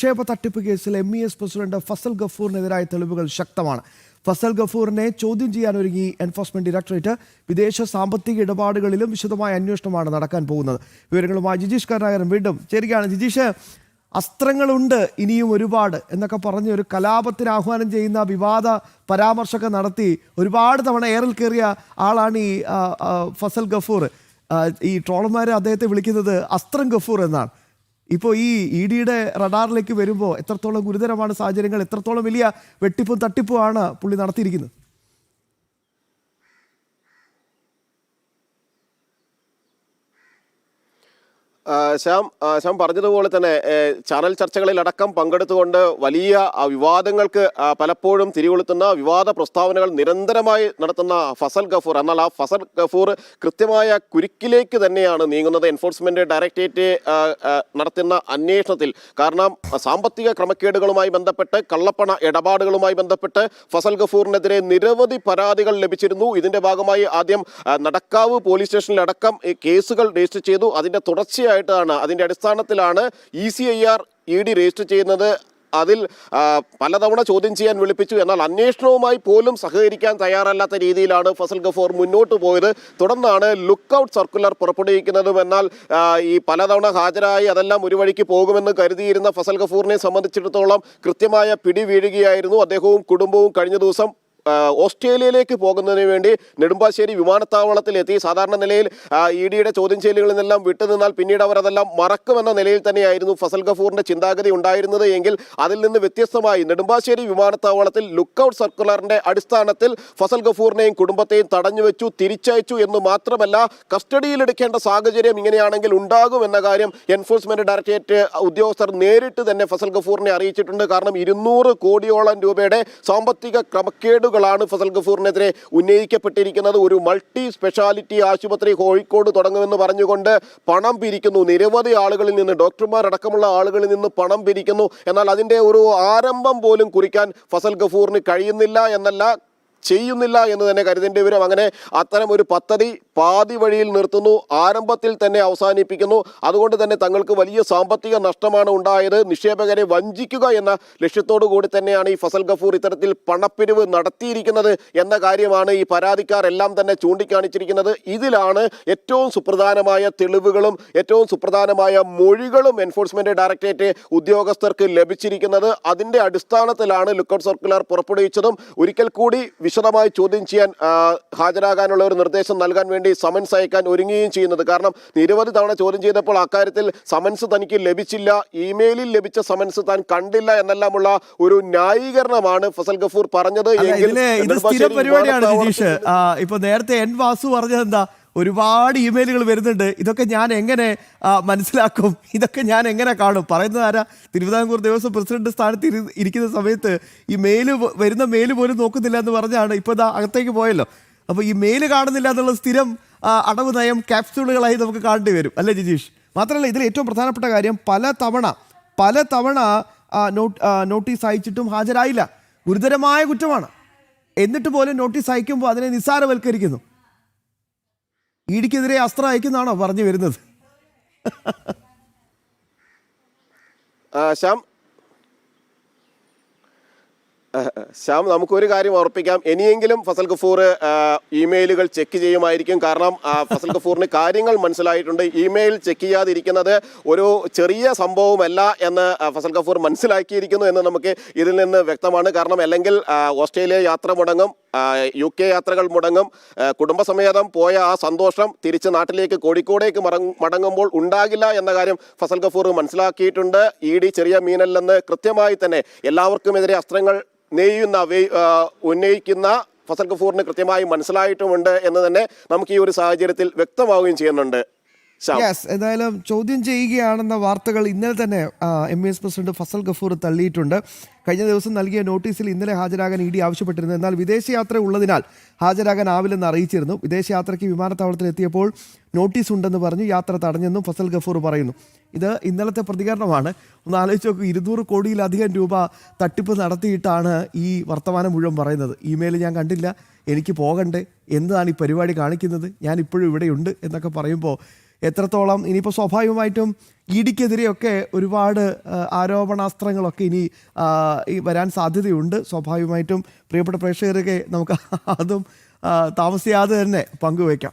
നിക്ഷേപ തട്ടിപ്പ് കേസിൽ MES പ്രസിഡന്റ് ഫസൽ ഗഫൂറിനെതിരായ തെളിവുകൾ ശക്തമാണ്. ഫസൽ ഗഫൂറിനെ ചോദ്യം ചെയ്യാനൊരുങ്ങി എൻഫോഴ്സ്മെന്റ് ഡയറക്ടറേറ്റ്. വിദേശ സാമ്പത്തിക ഇടപാടുകളിലും വിശദമായ അന്വേഷണമാണ് നടക്കാൻ പോകുന്നത്. വിവരങ്ങളുമായി ജിജീഷ് കരുണാകരൻ വീണ്ടും ചേരുകയാണ്. ജിജീഷ്, അസ്ത്രങ്ങളുണ്ട് ഇനിയും ഒരുപാട് എന്നൊക്കെ പറഞ്ഞ് ഒരു കലാപത്തിന് ആഹ്വാനം ചെയ്യുന്ന വിവാദ പരാമർശമൊക്കെ നടത്തി ഒരുപാട് തവണ എയറിൽ കയറിയ ആളാണ് ഈ ഫസൽ ഗഫൂർ. ഈ ട്രോളന്മാർ അദ്ദേഹത്തെ വിളിക്കുന്നത് അസ്ത്രം ഗഫൂർ എന്നാണ്. ഇപ്പോൾ ഈ EDയുടെ റഡാറിലേക്ക് വരുമ്പോൾ എത്രത്തോളം ഗുരുതരമാണ് സാഹചര്യങ്ങൾ, എത്രത്തോളം വലിയ വെട്ടിപ്പും തട്ടിപ്പുമാണ് പുള്ളി നടത്തിയിരിക്കുന്നത്? ശ്യാം പറഞ്ഞതുപോലെ തന്നെ ചാനൽ ചർച്ചകളിലടക്കം പങ്കെടുത്തുകൊണ്ട് വലിയ വിവാദങ്ങൾക്ക് പലപ്പോഴും തിരികൊളുത്തുന്ന വിവാദ പ്രസ്താവനകൾ നിരന്തരമായി നടത്തുന്ന ഫസൽ ഗഫൂർ, എന്നാൽ ആ ഫസൽ ഗഫൂർ കൃത്യമായ കുരുക്കിലേക്ക് തന്നെയാണ് നീങ്ങുന്നത് എൻഫോഴ്സ്മെന്റ് ഡയറക്ടറേറ്റ് നടത്തുന്ന അന്വേഷണത്തിൽ. കാരണം സാമ്പത്തിക ക്രമക്കേടുകളുമായി ബന്ധപ്പെട്ട്, കള്ളപ്പണ ഇടപാടുകളുമായി ബന്ധപ്പെട്ട് ഫസൽ ഗഫൂറിനെതിരെ നിരവധി പരാതികൾ ലഭിച്ചിരുന്നു. ഇതിന്റെ ഭാഗമായി ആദ്യം നടക്കാവ് പോലീസ് സ്റ്റേഷനിലടക്കം കേസുകൾ രജിസ്റ്റർ ചെയ്തു. അതിന്റെ തുടർച്ചയായി അതിന്റെ അടിസ്ഥാനത്തിലാണ് ECIR ED രജിസ്റ്റർ ചെയ്യുന്നത്. അതിൽ പലതവണ ചോദ്യം ചെയ്യാൻ വിളിപ്പിച്ചു. എന്നാൽ അന്വേഷണവുമായി പോലും സഹകരിക്കാൻ തയ്യാറല്ലാത്ത രീതിയിലാണ് ഫസൽ ഗഫൂർ മുന്നോട്ട് പോയത്. തുടർന്നാണ് ലുക്കൌട്ട് സർക്കുലർ പുറപ്പെടുവിക്കുന്നതും. എന്നാൽ ഈ പലതവണ ഹാജരായി അതെല്ലാം ഒരു വഴിക്ക് പോകുമെന്ന് കരുതിയിരുന്ന ഫസൽ ഗഫൂറിനെ സംബന്ധിച്ചിടത്തോളം കൃത്യമായ പിടി വീഴുകയായിരുന്നു. അദ്ദേഹവും കുടുംബവും കഴിഞ്ഞ ദിവസം ഓസ്ട്രേലിയയിലേക്ക് പോകുന്നതിന് വേണ്ടി നെടുമ്പാശ്ശേരി വിമാനത്താവളത്തിലെത്തി. സാധാരണ നിലയിൽ EDയുടെ ചോദ്യം ചെയ്യലുകളിൽ നിന്നെല്ലാം വിട്ടുനിന്നാൽ പിന്നീട് അവർ അതെല്ലാം മറക്കുമെന്ന നിലയിൽ തന്നെയായിരുന്നു ഫസൽ ഗഫൂറിന്റെ ചിന്താഗതി ഉണ്ടായിരുന്നത്. എങ്കിൽ അതിൽ നിന്ന് വ്യത്യസ്തമായി നെടുമ്പാശ്ശേരി വിമാനത്താവളത്തിൽ ലുക്കൌട്ട് സർക്കുലറിന്റെ അടിസ്ഥാനത്തിൽ ഫസൽ ഗഫൂറിനെയും കുടുംബത്തെയും തടഞ്ഞുവെച്ചു, തിരിച്ചയച്ചു എന്ന് മാത്രമല്ല കസ്റ്റഡിയിലെടുക്കേണ്ട സാഹചര്യം ഇങ്ങനെയാണെങ്കിൽ ഉണ്ടാകും എന്ന കാര്യം എൻഫോഴ്സ്മെന്റ് ഡയറക്ടറേറ്റ് ഉദ്യോഗസ്ഥർ നേരിട്ട് തന്നെ ഫസൽ ഗഫൂറിനെ അറിയിച്ചിട്ടുണ്ട്. കാരണം 200 കോടിയോളം രൂപയുടെ സാമ്പത്തിക ക്രമക്കേട് ാണ് ഫസൽ ഗഫൂറിനെതിരെ ഉന്നയിക്കപ്പെട്ടിരിക്കുന്നത്. ഒരു മൾട്ടി സ്പെഷ്യാലിറ്റി ആശുപത്രി കോഴിക്കോട് തുടങ്ങുമെന്ന് പറഞ്ഞുകൊണ്ട് പണം പിരിക്കുന്നു. നിരവധി ആളുകളിൽ നിന്ന്, ഡോക്ടർമാരടക്കമുള്ള ആളുകളിൽ നിന്ന് പണം പിരിക്കുന്നു. എന്നാൽ അതിൻ്റെ ഒരു ആരംഭം പോലും കുറിക്കാൻ ഫസൽ ഗഫൂറിന് കഴിയുന്നില്ല എന്നല്ല, ചെയ്യുന്നില്ല എന്ന് തന്നെ കരുതേണ്ടി വരും. അങ്ങനെ അത്തരം ഒരു പദ്ധതി പാതി വഴിയിൽ നിർത്തുന്നു, ആരംഭത്തിൽ തന്നെ അവസാനിപ്പിക്കുന്നു. അതുകൊണ്ട് തന്നെ തങ്ങൾക്ക് വലിയ സാമ്പത്തിക നഷ്ടമാണ് ഉണ്ടായത്. നിക്ഷേപകരെ വഞ്ചിക്കുക എന്ന ലക്ഷ്യത്തോടു കൂടി തന്നെയാണ് ഈ ഫസൽ ഗഫൂർ ഇത്തരത്തിൽ പണപ്പിരിവ് നടത്തിയിരിക്കുന്നത് എന്ന കാര്യമാണ് ഈ പരാതിക്കാരെല്ലാം തന്നെ ചൂണ്ടിക്കാണിച്ചിരിക്കുന്നത്. ഇതിലാണ് ഏറ്റവും സുപ്രധാനമായ തെളിവുകളും ഏറ്റവും സുപ്രധാനമായ മൊഴികളും എൻഫോഴ്സ്മെന്റ് ഡയറക്ടറേറ്റ് ഉദ്യോഗസ്ഥർക്ക് ലഭിച്ചിരിക്കുന്നത്. അതിന്റെ അടിസ്ഥാനത്തിലാണ് ലുക്കൌട്ട് സർക്കുലർ പുറപ്പെടുവിച്ചതും. ഒരിക്കൽ കൂടി വിശദമായി ചോദ്യം ചെയ്യാൻ ഹാജരാകാനുള്ള ഒരു നിർദ്ദേശം നൽകാൻ വേണ്ടി സമൻസ് അയക്കാൻ ഒരുങ്ങുകയും ചെയ്യുന്നത്. കാരണം നിരവധി തവണ ചോദ്യം ചെയ്തപ്പോൾ അക്കാര്യത്തിൽ സമൻസ് തനിക്ക് ലഭിച്ചില്ല, ഇമെയിലിൽ ലഭിച്ച സമൻസ് താൻ കണ്ടില്ല എന്നെല്ലാമുള്ള ഒരു ന്യായീകരണമാണ് ഫസൽ ഗഫൂർ പറഞ്ഞത്. പരിപാടിയാണ് ജിജീഷ്. ഇപ്പൊ നേരത്തെ N വാസു പറഞ്ഞത് എന്താ, ഒരുപാട് ഇമെയിലുകൾ വരുന്നുണ്ട്, ഇതൊക്കെ ഞാൻ എങ്ങനെ മനസ്സിലാക്കും, ഇതൊക്കെ ഞാൻ എങ്ങനെ കാണും? പറയുന്നത് ആരാ? തിരുവിതാംകൂർ ദേവസ്വം പ്രസിഡന്റ് സ്ഥാനത്ത് ഇരിക്കുന്ന സമയത്ത് ഈ വരുന്ന മെയിൽ പോലും നോക്കുന്നില്ല എന്ന് പറഞ്ഞാണ് ഇപ്പോൾ ഇതാ അകത്തേക്ക് പോയല്ലോ. അപ്പോൾ ഈ മെയിൽ കാണുന്നില്ല എന്നുള്ള സ്ഥിരം അടവ് നയം ക്യാപ്സ്യൂളുകളായി നമുക്ക് കാണേണ്ടി വരും, അല്ലേ ജിജീഷ്? മാത്രമല്ല ഇതിൽ ഏറ്റവും പ്രധാനപ്പെട്ട കാര്യം പല തവണ നോട്ടീസ് അയച്ചിട്ടും ഹാജരായില്ല. ഗുരുതരമായ കുറ്റമാണ്. എന്നിട്ട് പോലും നോട്ടീസ് അയക്കുമ്പോൾ അതിനെ നിസ്സാരവൽക്കരിക്കുന്നു. EDക്കെതിരെ അസ്ത്രം അയക്കുന്നതാണോ പറഞ്ഞു വരുന്നത്? ശ്യാം, നമുക്കൊരു കാര്യം ഉറപ്പിക്കാം, ഇനിയെങ്കിലും ഫസൽ ഗഫൂർ ഇമെയിലുകൾ ചെക്ക് ചെയ്യുമായിരിക്കും. കാരണം ഫസൽ ഗഫൂറിന് കാര്യങ്ങൾ മനസ്സിലായിട്ടുണ്ട്. ഇമെയിൽ ചെക്ക് ചെയ്യാതിരിക്കുന്നത് ഒരു ചെറിയ സംഭവമല്ല എന്ന് ഫസൽ ഗഫൂർ മനസ്സിലാക്കിയിരിക്കുന്നു എന്ന് നമുക്ക് ഇതിൽ നിന്ന് വ്യക്തമാണ്. കാരണം അല്ലെങ്കിൽ ഓസ്ട്രേലിയ യാത്ര മുടങ്ങും, UK യാത്രകൾ മുടങ്ങും, കുടുംബസമേതം പോയ ആ സന്തോഷം തിരിച്ച് നാട്ടിലേക്ക് കോഴിക്കോടേക്ക് മടങ്ങുമ്പോൾ ഉണ്ടാകില്ല എന്ന കാര്യം ഫസൽ ഗഫൂർ മനസ്സിലാക്കിയിട്ടുണ്ട്. ED ചെറിയ മീനല്ലെന്ന് കൃത്യമായി തന്നെ എല്ലാവർക്കുമെതിരെ അസ്ത്രങ്ങൾ ഉന്നയിക്കുന്ന ഫസൽ ഗഫൂറിന് കൃത്യമായി മനസ്സിലായിട്ടുമുണ്ട് എന്ന് തന്നെ നമുക്ക് ഈ ഒരു സാഹചര്യത്തിൽ വ്യക്തമാവുകയും ചെയ്യുന്നുണ്ട്. എന്തായാലും ചോദ്യം ചെയ്യുകയാണെന്ന വാർത്തകൾ ഇന്നലെ തന്നെ MES പ്രസിഡന്റ് ഫസൽ ഗഫൂർ തള്ളിയിട്ടുണ്ട്. കഴിഞ്ഞ ദിവസം നൽകിയ നോട്ടീസിൽ ഇന്നലെ ഹാജരാകാൻ ED ആവശ്യപ്പെട്ടിരുന്നു. എന്നാൽ വിദേശയാത്ര ഉള്ളതിനാൽ ഹാജരാകാനാവില്ലെന്ന് അറിയിച്ചിരുന്നു. വിദേശയാത്രയ്ക്ക് വിമാനത്താവളത്തിലെത്തിയപ്പോൾ നോട്ടീസ് ഉണ്ടെന്ന് പറഞ്ഞു യാത്ര തടഞ്ഞെന്നും ഫസൽ ഗഫൂർ പറയുന്നു. ഇത് ഇന്നലത്തെ പ്രതികരണമാണ്. ഒന്ന് ആലോചിച്ച് നോക്കൂ, 200 കോടിയിലധികം രൂപ തട്ടിപ്പ് നടത്തിയിട്ടാണ് ഈ വർത്തമാനം മുഴുവൻ പറയുന്നത്. ഇമെയിൽ ഞാൻ കണ്ടില്ല, എനിക്ക് പോകണ്ടേ, എന്താണ് ഈ പരിപാടി കാണിക്കുന്നത്, ഞാൻ ഇപ്പോഴും ഇവിടെയുണ്ട് എന്നൊക്കെ പറയുമ്പോൾ എത്രത്തോളം ഇനിയിപ്പോൾ സ്വാഭാവികമായിട്ടും ഇഡിക്കെതിരെയൊക്കെ ഒരുപാട് ആരോപണാസ്ത്രങ്ങളൊക്കെ ഇനി ഈ വരാൻ സാധ്യതയുണ്ട്. സ്വാഭാവികമായിട്ടും പ്രിയപ്പെട്ട പ്രേക്ഷകരൊക്കെ നമുക്ക് അതും താമസിയാതെ തന്നെ പങ്കുവയ്ക്കാം.